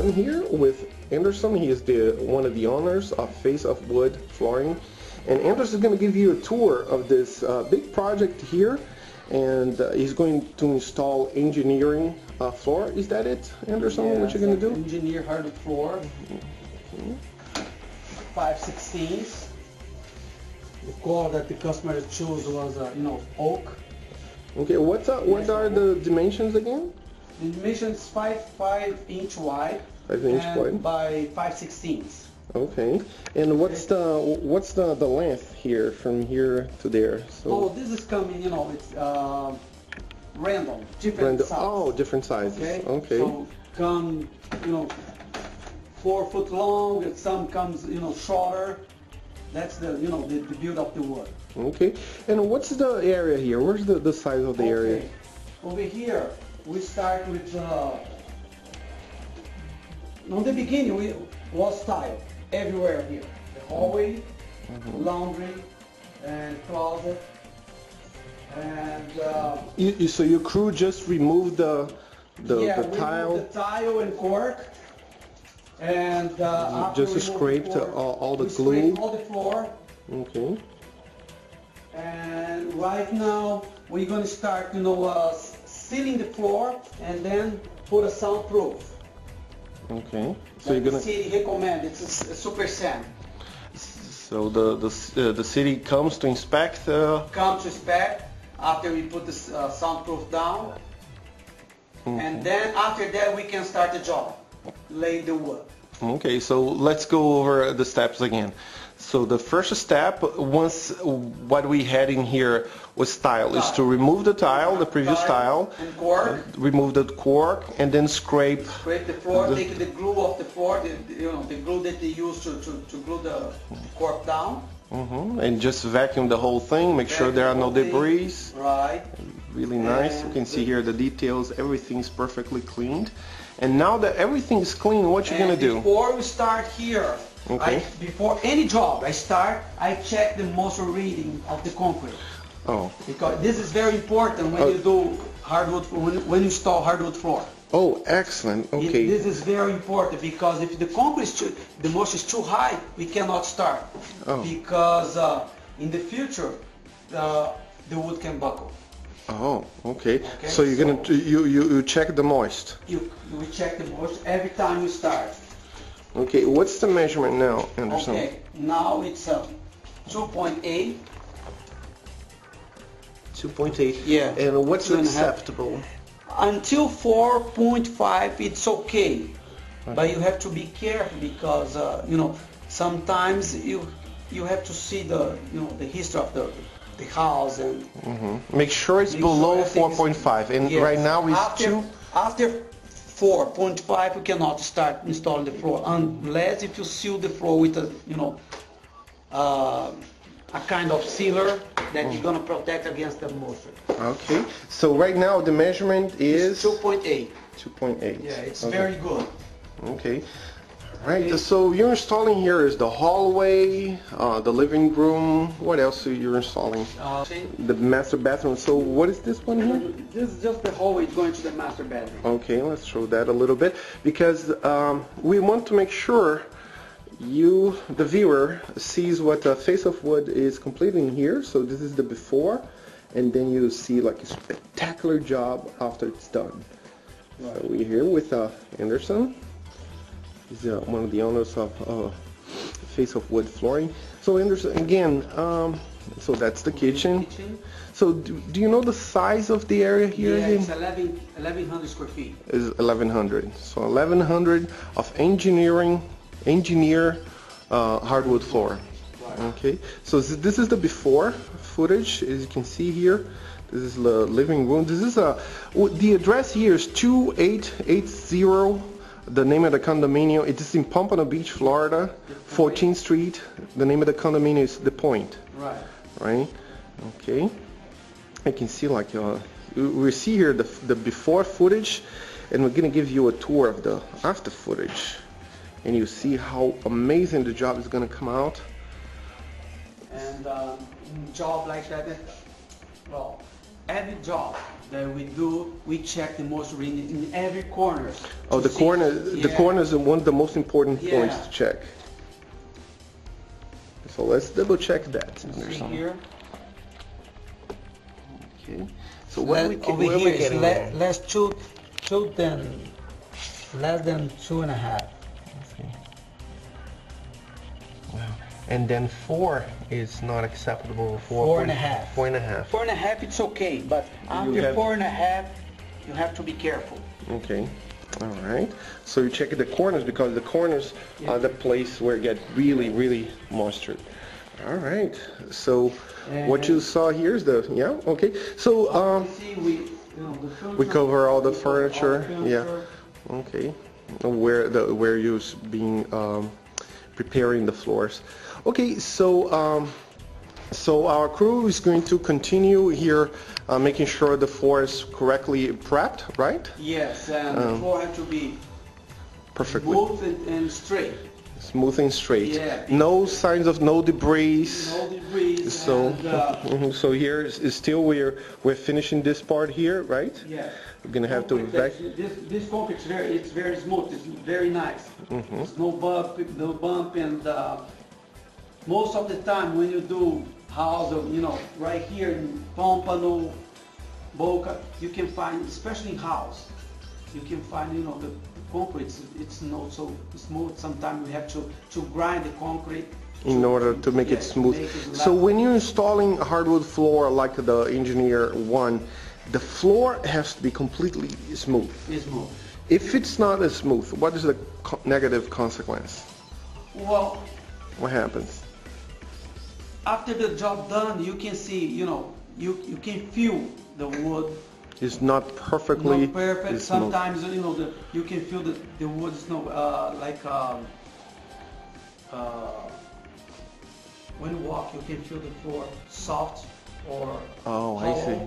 I'm here with Anderson. He is one of the owners of Face of Wood Flooring, and Anderson is going to give you a tour of this big project here, and he's going to install engineering floor. Is that it, Anderson? Yeah, what you're going to do? Engineer hardwood floor. 5/16. The color that the customer chose was, oak. Okay, what are the dimensions again? The dimensions 5 inch wide. 5 inch and wide by 5/16. Okay, and what's the length here from here to there? So oh, this is coming, it's random, different sizes. Oh, different sizes. Okay. So come, 4 foot long, and some comes, shorter. That's the build of the wood. Okay, and what's the area here? Where's the size of the area? Over here, we start with, in the beginning, we was tile everywhere here. The hallway, laundry, and closet. And so your crew just removed the tile? The tile and cork. And after just scraped all the glue? Scraped all the floor. Okay. And right now we're going to start, sealing the floor and then put a soundproof. Okay. So you're gonna. The city recommend it's a super sand. So the city comes to inspect. Come to inspect after we put the soundproof down, and then after that we can start the job, lay the wood. Okay, so let's go over the steps again. So the first step, once what we had in here was tile, is to remove the tile, the previous tile, and cork, remove the cork, and then scrape. Scrape the floor, take the glue off the floor, the glue that they use to glue the cork down. And just vacuum the whole thing, make sure there are no debris. Right. Really nice. You can see here the details, everything's perfectly cleaned. And now that everything is clean, what you're going to do? Before we start here, before any job I check the moisture reading of the concrete. Oh. Because this is very important when you do hardwood, when you install hardwood floor. Oh, excellent. Okay. This is very important because if the concrete, the moisture is too high, we cannot start. Oh. Because in the future, the wood can buckle. Oh, okay. So you're gonna you check the moist. We check the moist every time we start. Okay. What's the measurement now, Anderson? Okay. Now it's 2.8. 2.8. Yeah. And what's acceptable? Until 4.5, it's okay. But you have to be careful because sometimes you have to see the history of the house and make sure it's below 4.5, and yes, right now it's 2. After 4.5 you cannot start installing the floor unless if you seal the floor with a kind of sealer that you're gonna protect against the moisture. Okay, so right now the measurement is 2.8. 2.8. Yeah, it's very good. Okay. Right, so you're installing here is the hallway, the living room. What else are you installing? The master bathroom. So what is this one here? This is just the hallway going to the master bedroom. Okay, let's show that a little bit because we want to make sure the viewer, sees what Face of Wood is completing here. So this is the before, and then you see like a spectacular job after it's done. Right. So we're here with Anderson. He's one of the owners of Face of Wood Flooring. So Anderson, again, so that's the kitchen. So do you know the size of the area here? Yeah, it's 1,100 square feet. Is 1,100. So 1,100 of engineer hardwood floor. Right. Okay. So this is the before footage, as you can see here. This is the living room. This is the address here is 2880. The name of the condominium, it is in Pompano Beach, Florida, 14th Street. The name of the condominium is The Point. Right. Right? Okay. I can see like, we see here the before footage, and we're going to give you a tour of the after footage. And you see how amazing the job is going to come out. And job like that, well, every job that we do, we check the moisture in every corner. Oh, the corners are one of the most important points to check. So let's double check that. See here. Okay. So what we over here is less than 2.5. Okay. Wow. And then 4 is not acceptable. 4.5. 4.5. 4.5, it's okay, but after 4.5, you have to be careful. Okay. All right. So you check the corners because the corners are the place where it gets really, really moisture. All right. So what you saw here is okay. So we cover all the furniture. Yeah. Okay. Where you're being preparing the floors. Okay. So so our crew is going to continue here, making sure the floor is correctly prepped, right? Yes, and the floor has to be perfectly smooth and straight. Smooth and straight. Yeah. No signs of no debris. No debris. So, and, so here is still we're finishing this part here, right? Yeah. We're gonna have to vacuum. This concrete it's very smooth. It's very nice. There's no bump, and most of the time when you do house, right here in Pompano, Boca, you can find, especially in house, you can find, the concrete, it's not so smooth. Sometimes we have to grind the concrete in order to make it smooth. So when you're installing a hardwood floor like the engineer one, the floor has to be completely smooth. It's smooth. If it's not as smooth, what is the negative consequence? Well, what happens? After the job done, you can see, you can feel the wood. It's not perfectly. Not perfect. Sometimes you can feel the wood is like when you walk, you can feel the floor soft or hollow. I see.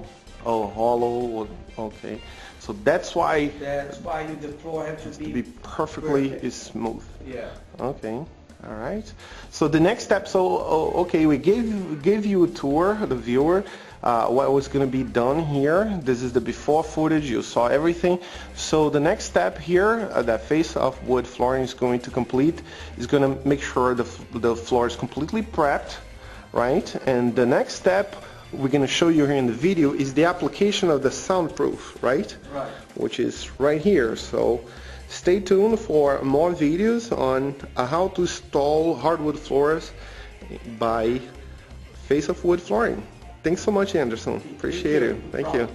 Oh, hollow. Okay. So that's why. That's why the floor has to be perfectly smooth. Yeah. Okay. All right. So the next step. So okay, we gave you a tour, the viewer, what was going to be done here. This is the before footage. You saw everything. So the next step here, that face of wood flooring is going to complete. Is going to make sure the floor is completely prepped, right? And the next step we're going to show you here in the video is the application of the soundproof, right? Right. Which is right here. So stay tuned for more videos on how to install hardwood floors by Face of Wood Flooring. Thanks so much, Anderson. Appreciate it. Thank you.